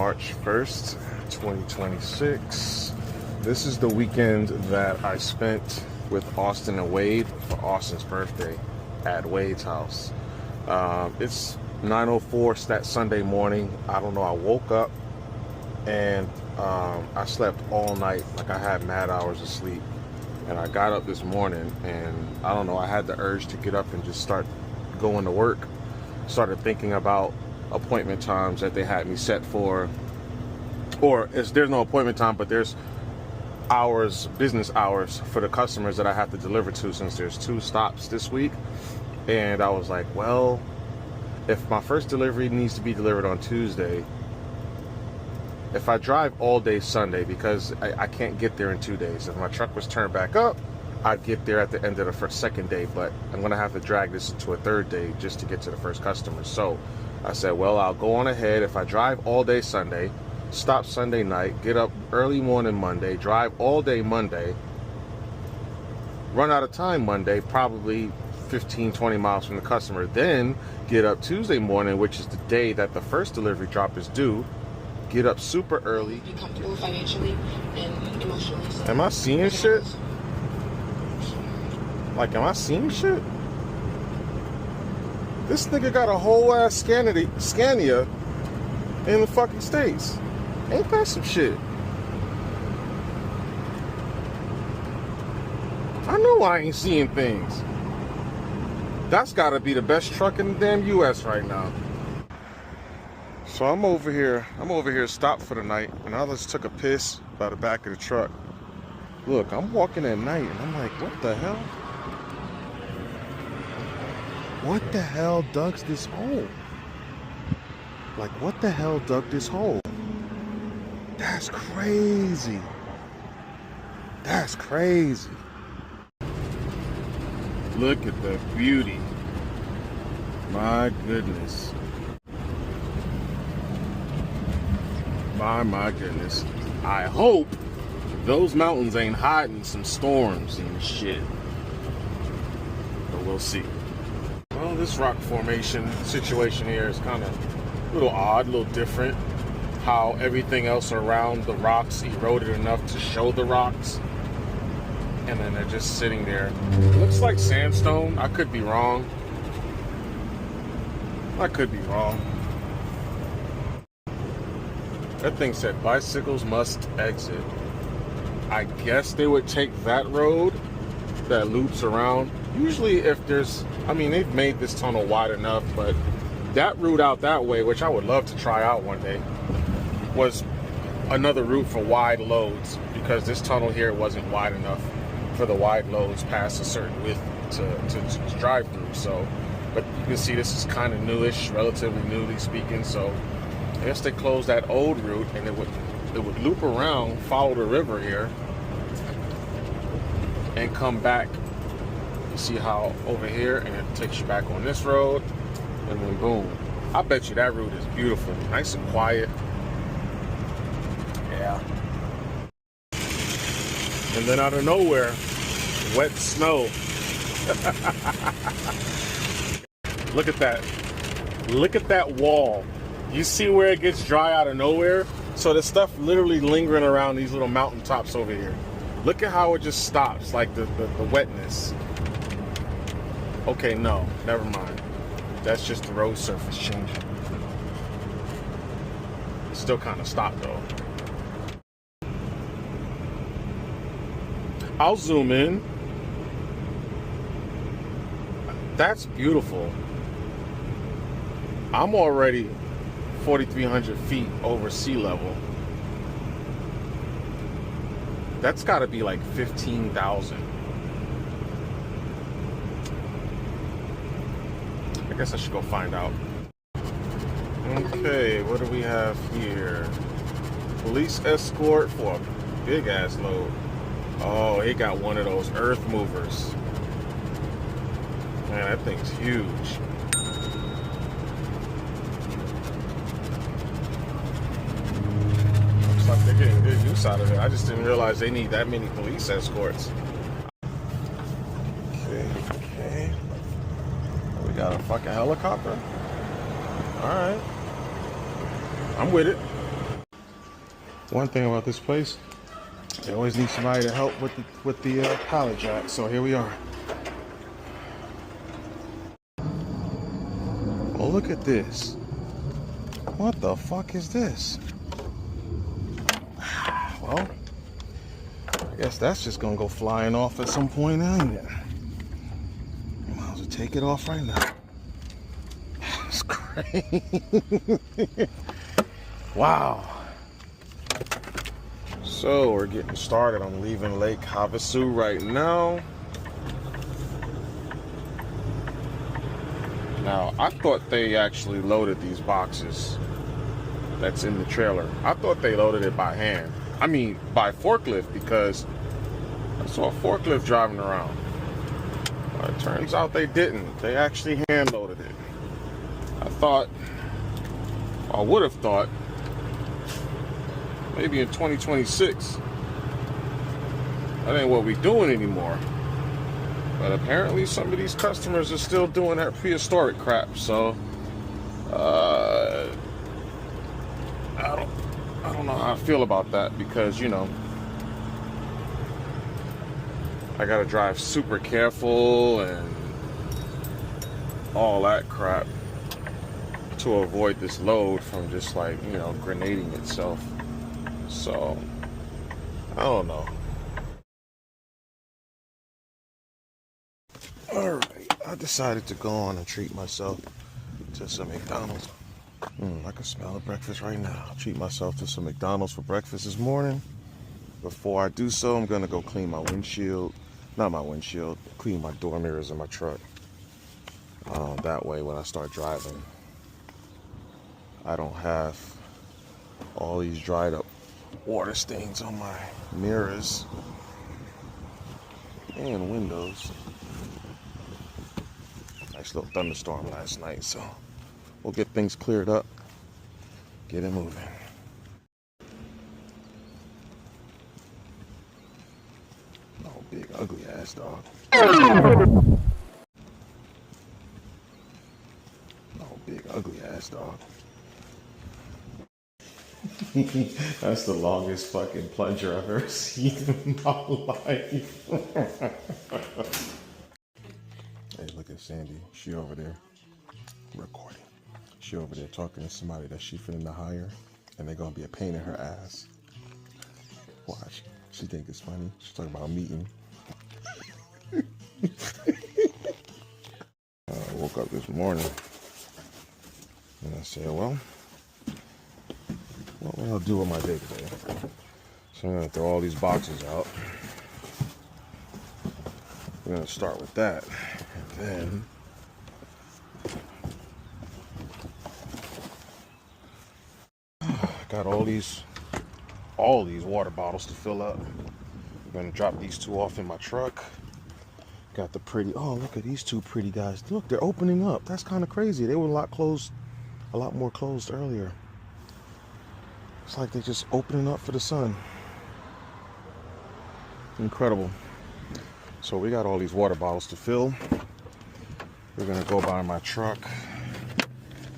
March 1st, 2026. This is the weekend that I spent with Austin and Wade for Austin's birthday at Wade's house. It's 9:04 that Sunday morning. I don't know, I woke up and I slept all night. Like, I had mad hours of sleep. And I got up this morning and I don't know, I had the urge to get up and just start going to work. Started thinking about appointment times that they had me set for, or there's no appointment time, but there's hours, business hours for the customers that I have to deliver to, since there's 2 stops this week. And I was like, well, if my first delivery needs to be delivered on Tuesday, if I drive all day Sunday, because I can't get there in 2 days. If my truck was turned back up, I'd get there at the end of the second day, but I'm gonna have to drag this into a 3rd day just to get to the first customer. So I said, well, I'll go on ahead. If I drive all day Sunday, stop Sunday night, get up early morning Monday, drive all day Monday, run out of time Monday, probably 15-20 miles from the customer, then get up Tuesday morning, which is the day that the first delivery drop is due, get up super early. Be comfortable financially and emotionally. So am I seeing shit? Like, am I seeing shit? This nigga got a whole ass Scania in the fucking States. Ain't that some shit? I know I ain't seeing things. That's gotta be the best truck in the damn US right now. So I'm over here stopped for the night, and I just took a piss by the back of the truck. Look, I'm walking at night and I'm like, what the hell? What the hell dug this hole? Like, what the hell dug this hole? That's crazy. That's crazy. Look at the beauty. My goodness. My goodness. I hope those mountains ain't hiding some storms and shit. But we'll see. Well, this rock formation situation here is kind of a little odd, a little different. How everything else around the rocks eroded enough to show the rocks, and then they're just sitting there. It looks like sandstone. I could be wrong. That thing said bicycles must exit. I guess they would take that road that loops around. Usually if there's, I mean, they've made this tunnel wide enough, but that route out that way, which I would love to try out one day, was another route for wide loads, because this tunnel here wasn't wide enough for the wide loads past a certain width to drive through. So, but you can see this is kind of newish, relatively newly speaking. So I guess they closed that old route, and it would loop around, follow the river here, and come back. You see how over here, and it takes you back on this road, and then boom. I bet you that route is beautiful, nice and quiet. Yeah. And then out of nowhere, wet snow. Look at that. Look at that wall. You see where it gets dry out of nowhere? So there's stuff literally lingering around these little mountaintops over here. Look at how it just stops, like the wetness. Okay, no, never mind. That's just the road surface changing. It's still kind of stopped though. I'll zoom in. That's beautiful. I'm already 4,300 feet over sea level. That's got to be like 15,000. I guess I should go find out. Okay, what do we have here? Police escort for a big ass load. Oh, he got one of those earth movers. Man, that thing's huge. Looks like they're getting good use out of it. I just didn't realize they need that many police escorts. Okay. We got a fucking helicopter. All right. I'm with it. One thing about this place, they always need somebody to help with the pallet jack. So here we are. Oh, look at this. What the fuck is this? Well, I guess that's just gonna go flying off at some point, ain't it? Might as well take it off right now. It's crazy. Wow. So we're getting started. I'm leaving Lake Havasu right now. Now, I thought they actually loaded these boxes that's in the trailer. I thought they loaded it by hand. I mean, by forklift, because I saw a forklift driving around. But it turns out they didn't. They actually hand loaded it. I thought, I would have thought, maybe in 2026. That ain't what we doing anymore. But apparently some of these customers are still doing that prehistoric crap. So I don't know how I feel about that, because, you know, I gotta drive super careful and all that crap to avoid this load from just, like, you know, grenading itself. So I don't know. Alright, I decided to go on and treat myself to some McDonald's. I can smell the breakfast right now. I'll treat myself to some McDonald's for breakfast this morning. Before I do so, I'm gonna go clean my windshield. Not my windshield, clean my door mirrors in my truck. That way when I start driving, I don't have all these dried up water stains on my mirrors and windows. Nice little thunderstorm last night, so we'll get things cleared up, get it moving. Oh, big ugly ass dog. Oh, big ugly ass dog. That's the longest fucking plunger I've ever seen in my life. Hey, look at Sandy. She over there recording. She over there talking to somebody that she finna hire, and they're gonna be a pain in her ass. Watch. She think it's funny. She's talking about a meeting. I woke up this morning and I said, well, what will I do with my day today? So I'm gonna throw all these boxes out. We're gonna start with that, and then got all these water bottles to fill up. I'm gonna drop these two off in my truck. Got the pretty, oh, look at these two pretty guys. Look, they're opening up. That's kind of crazy. They were a lot more closed earlier. It's like they're just opening up for the sun. Incredible. So we got all these water bottles to fill. We're gonna go by my truck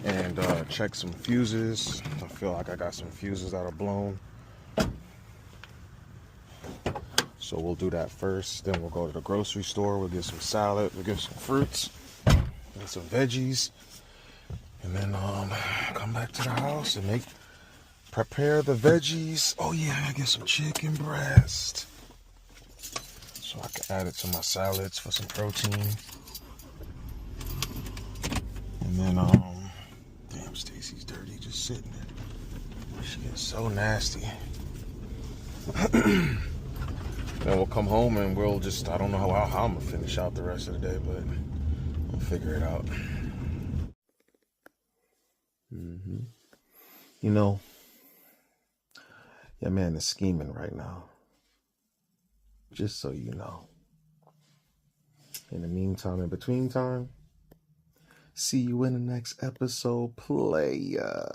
and check some fuses. I feel like I got some fuses that are blown. So we'll do that first. Then we'll go to the grocery store. We'll get some salad. We'll get some fruits and some veggies. And then come back to the house and prepare the veggies. Oh yeah, I get some chicken breast, so I can add it to my salads for some protein. And then damn, Stacy's dirty just sitting there. She gets so nasty. Then we'll come home and we'll just, I don't know how I'm gonna finish out the rest of the day, but we'll figure it out. You know, your man is scheming right now. Just so you know. In the meantime, in between time, see you in the next episode, playa.